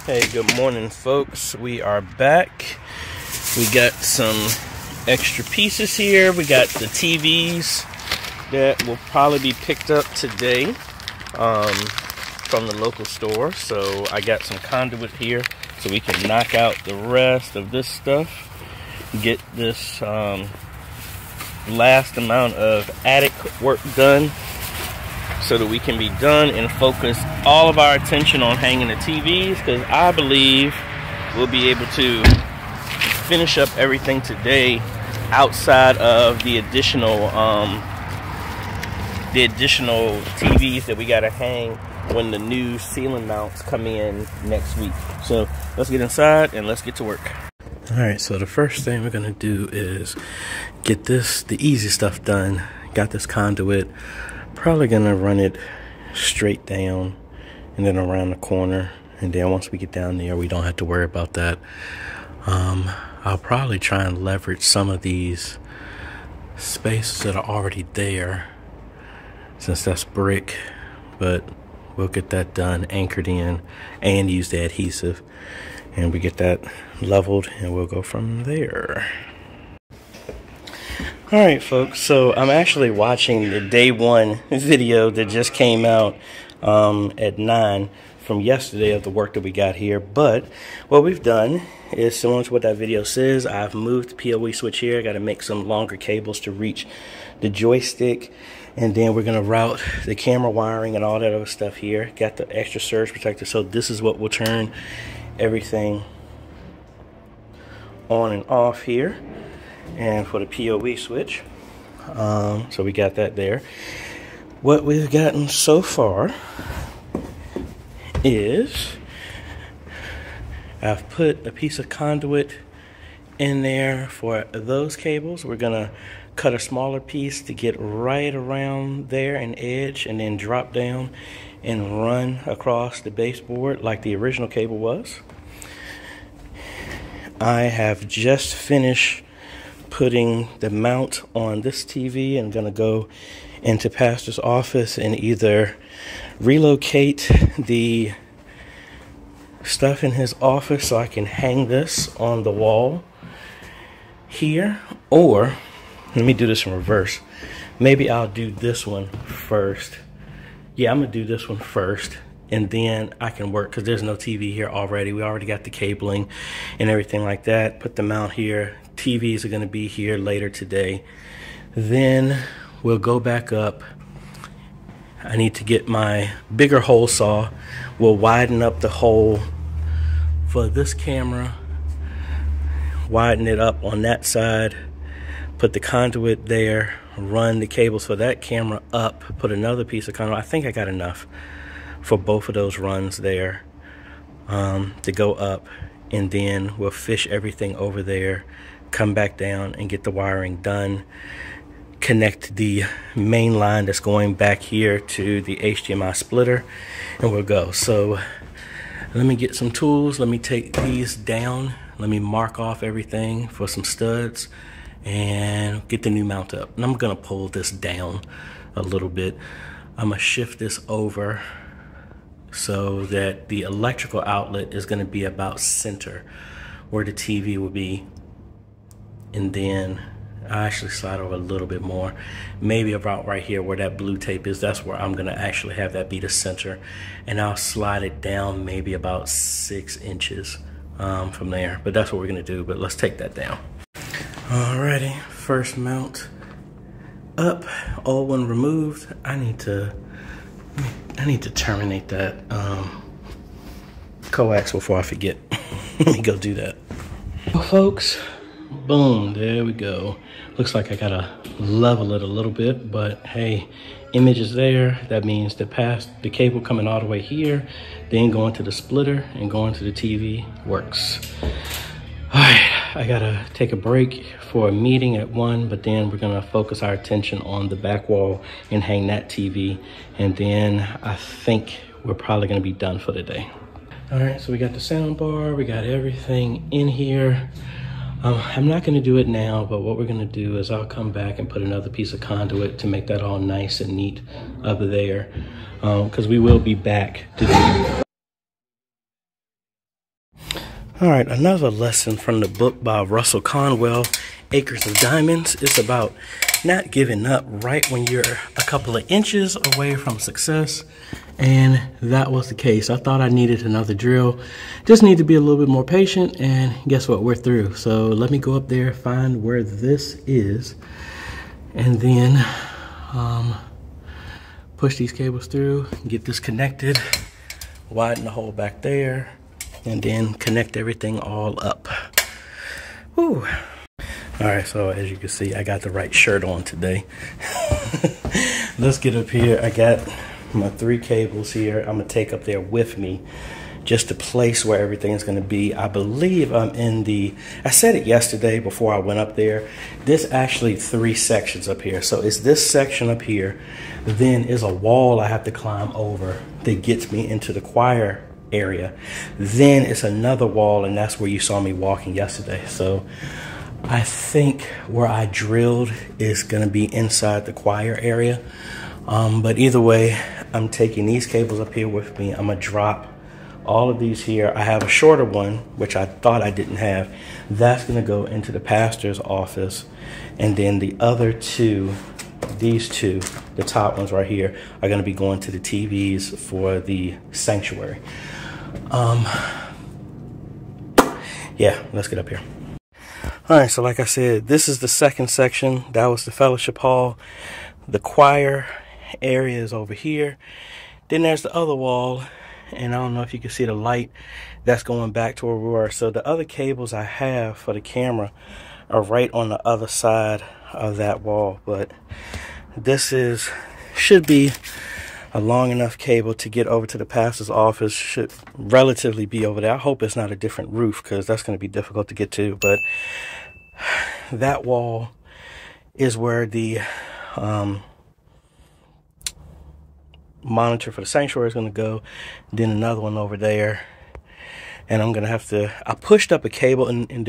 Hey, good morning, folks. We are back. We got some extra pieces here. We got the TVs that will probably be picked up today from the local store. So I got some conduit here so we can knock out the rest of this stuff. Get this last amount of attic work done so that we can be done and focus all of our attention on hanging the TVs, because I believe we'll be able to finish up everything today outside of the additional TVs that we got to hang when the new ceiling mounts come in next week. So let's get inside and let's get to work. All right, so the first thing we're gonna do is get the easy stuff done. Got this conduit. Probably gonna run it straight down and then around the corner, and then once we get down there we don't have to worry about that. I'll probably try and leverage some of these spaces that are already there since that's brick, but we'll get that done, anchored in, and use the adhesive, and we get that leveled and we'll go from there. Alright, folks, so I'm actually watching the day one video that just came out at 9 from yesterday of the work that we got here. But what we've done is similar to what that video says. I've moved the PoE switch here. I got to make some longer cables to reach the joystick, and then we're going to route the camera wiring and all that other stuff here. Got the extra surge protector, so this is what will turn everything on and off here. And for the PoE switch, so we got that there. What we've gotten so far is I've put a piece of conduit in there for those cables. We're gonna cut a smaller piece to get right around there and edge, and then drop down and run across the baseboard like the original cable was. I have just finished putting the mount on this TV. I'm gonna go into Pastor's office and either relocate the stuff in his office so I can hang this on the wall here, or let me do this in reverse. Maybe I'll do this one first. Yeah, I'm gonna do this one first, and then I can work, because there's no TV here already. We already got the cabling and everything like that. Put the mount here. TVs are going to be here later today. Then we'll go back up. I need to get my bigger hole saw. We'll widen up the hole for this camera, widen it up on that side, put the conduit there, run the cables for that camera up, put another piece of conduit. I think I got enough for both of those runs there to go up, and then we'll fish everything over there, come back down and get the wiring done, connect the main line that's going back here to the HDMI splitter, and we'll go. So let me get some tools. Let me take these down. Let me mark off everything for some studs and get the new mount up. And I'm gonna pull this down a little bit. I'm gonna shift this over so that the electrical outlet is gonna be about center where the TV will be. And then I actually slide over a little bit more, maybe about right here where that blue tape is. That's where I'm gonna actually have that be the center, and I'll slide it down maybe about 6 inches from there. But that's what we're gonna do. But let's take that down. Alrighty, first mount up, old one removed. I need to terminate that coax before I forget. Let me go do that. Well, folks, boom, there we go. Looks like I gotta level it a little bit, but hey, image is there. That means the cable coming all the way here, then going to the splitter and going to the TV works. All right, I gotta take a break for a meeting at 1, but then we're gonna focus our attention on the back wall and hang that TV, and then I think we're probably gonna be done for the day. All right, so we got the sound bar, we got everything in here. I'm not gonna do it now, but what we're gonna do is I'll come back and put another piece of conduit to make that all nice and neat up there, because we will be back to do All right, another lesson from the book by Russell Conwell, Acres of Diamonds. It's about not giving up right when you're a couple of inches away from success. And that was the case. I thought I needed another drill. Just need to be a little bit more patient, and guess what? We're through. So let me go up there, find where this is, and then push these cables through, get this connected, widen the hole back there, and then connect everything all up. Whew. All right, so as you can see, I got the right shirt on today. Let's get up here. I got my 3 cables here. I'm gonna take up there with me just to place where everything is gonna be. I believe I'm in I said it yesterday before I went up there. There's actually 3 sections up here. So it's this section up here, then is a wall I have to climb over that gets me into the choir area. Then it's another wall, and that's where you saw me walking yesterday. So I think where I drilled is gonna be inside the choir area. But either way, I'm taking these cables up here with me. I'm gonna drop all of these here. I have a shorter one, which I thought I didn't have. That's gonna go into the pastor's office. And then the other 2, these 2, the top ones right here, are gonna be going to the TVs for the sanctuary. Yeah, let's get up here. All right, so like I said, this is the second section. That was the fellowship hall. The choir area is over here. Then there's the other wall, and I don't know if you can see the light that's going back to where we were. So the other cables I have for the camera are right on the other side of that wall, but this should be a long enough cable to get over to the pastor's office. Should relatively be over there. I hope it's not a different roof, because that's going to be difficult to get to. But that wall is where the monitor for the sanctuary is going to go. Then another one over there, and I'm going to have to, I pushed up a cable, and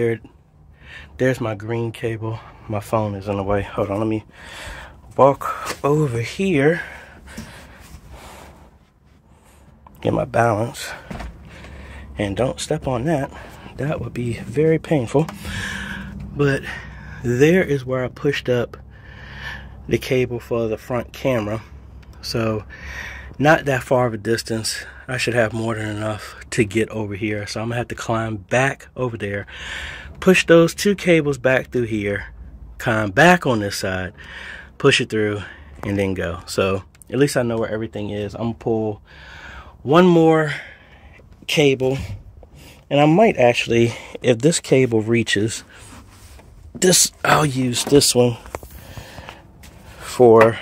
there's my green cable. My phone is in the way. Hold on, let me walk over here, get my balance, and don't step on that. That would be very painful. But there is where I pushed up the cable for the front camera. So not that far of a distance. I should have more than enough to get over here. So I'm gonna have to climb back over there, push those 2 cables back through here, climb back on this side, push it through, and then go. So at least I know where everything is. I'm gonna pull one more cable, and I might actually, if this cable reaches this, I'll use this one for,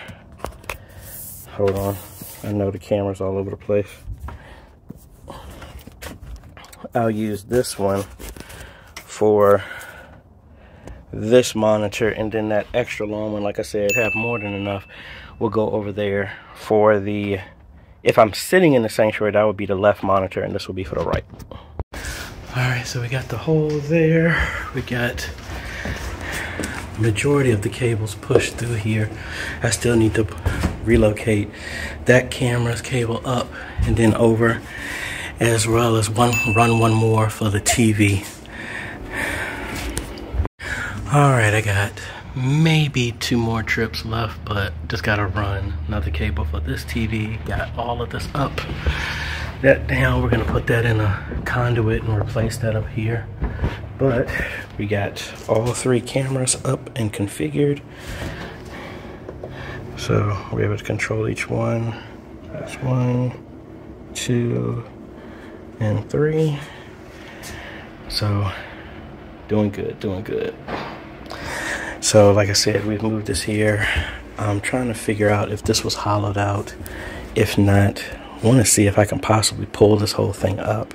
hold on, I know the camera's all over the place. I'll use this one for this monitor, and then that extra long one, like I said, have more than enough, will go over there for the, if I'm sitting in the sanctuary, that would be the left monitor, and this will be for the right. All right, so we got the hole there. We got majority of the cables pushed through here. I still need to relocate that camera's cable up and then over, as well as run one more for the TV. All right, I got maybe 2 more trips left, but just gotta run another cable for this TV. Got all of this up, that down. We're gonna put that in a conduit and replace that up here. But we got all 3 cameras up and configured, so we're able to control each one. That's 1, 2, and 3. So doing good, doing good. So like I said, we've moved this here. I'm trying to figure out if this was hollowed out. If not, I want to see if I can possibly pull this whole thing up,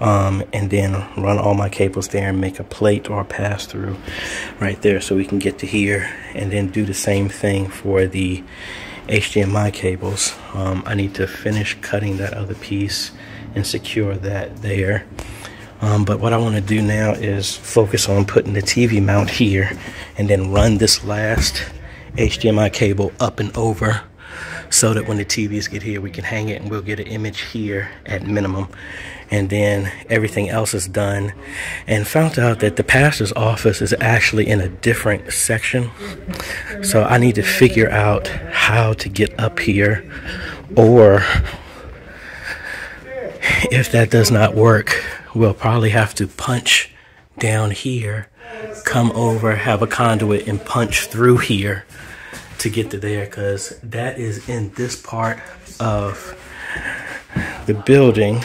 and then run all my cables there and make a plate or a pass through right there, so we can get to here, and then do the same thing for the HDMI cables. I need to finish cutting that other piece and secure that there. But what I want to do now is focus on putting the TV mount here, and then run this last HDMI cable up and over, so that when the TVs get here, we can hang it and we'll get an image here at minimum. and then everything else is done, and found out that the pastor's office is actually in a different section. So I need to figure out how to get up here, or if that does not work, we'll probably have to punch down here, come over, have a conduit, and punch through here to get to there, because that is in this part of the building.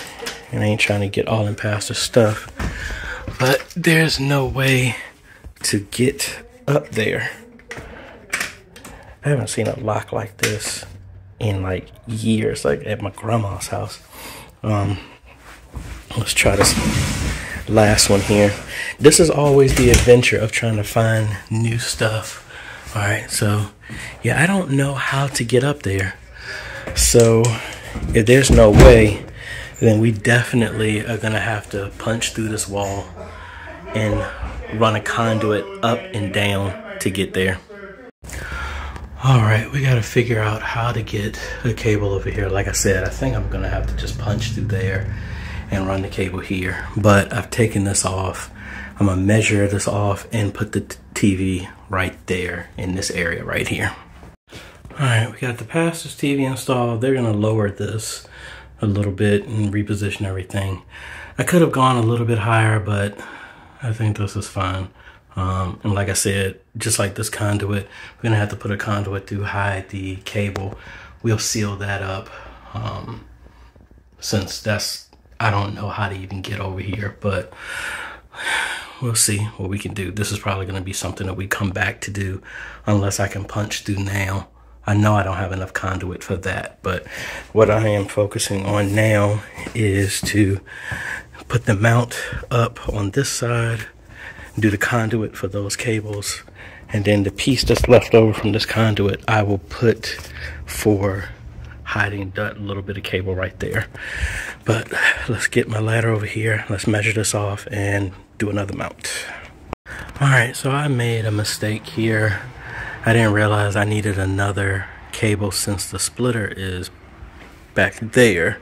And I ain't trying to get all in pastor stuff, but there's no way to get up there. I haven't seen a lock like this in like years, like at my grandma's house. Let's try this last one here. This is always the adventure of trying to find new stuff. All right, so yeah, I don't know how to get up there. So if there's no way, then we definitely are gonna have to punch through this wall and run a conduit up and down to get there. All right, we gotta figure out how to get a cable over here. Like I said, I think I'm gonna have to just punch through there and run the cable here. But I've taken this off. I'm gonna measure this off and put the TV right there in this area right here. All right, we got the pastor's TV installed. They're gonna lower this a little bit and reposition everything. I could have gone a little bit higher, but I think this is fine. And like I said, just like this conduit, we're gonna have to put a conduit to hide the cable. We'll seal that up, since I don't know how to even get over here, but we'll see what we can do. This is probably gonna be something that we come back to do unless I can punch through now. I know I don't have enough conduit for that, but what I am focusing on now is to put the mount up on this side, do the conduit for those cables, and then the piece that's left over from this conduit I will put for hiding that little bit of cable right there. But let's get my ladder over here, let's measure this off and do another mount. All right, so I made a mistake here. I didn't realize I needed another cable. Since the splitter is back there,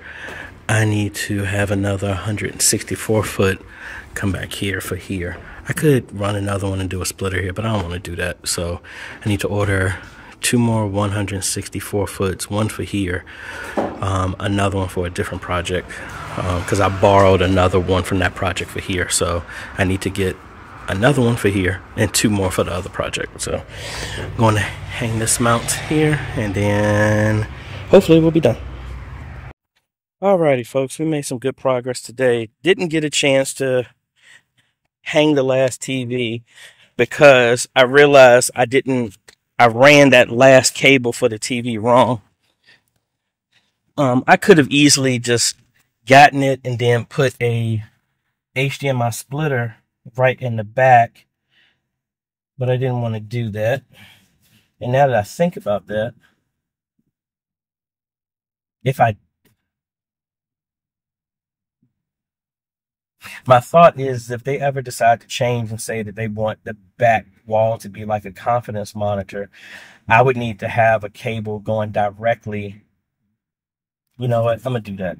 I need to have another 164 foot come back here for here. I could run another one and do a splitter here, but I don't want to do that. So I need to order 2 more 164 foots, one for here, another one for a different project, because I borrowed another one from that project for here. So I need to get another one for here and 2 more for the other project. So I'm going to hang this mount here, and then hopefully we'll be done. Alrighty, folks, we made some good progress today. Didn't get a chance to hang the last TV because I realized I ran that last cable for the TV wrong. I could have easily just gotten it and then put a HDMI splitter right in the back, but I didn't want to do that. And now that I think about that, my thought is if they ever decide to change and say that they want the back wall to be like a confidence monitor, I would need to have a cable going directly. You know what? I'm gonna do that.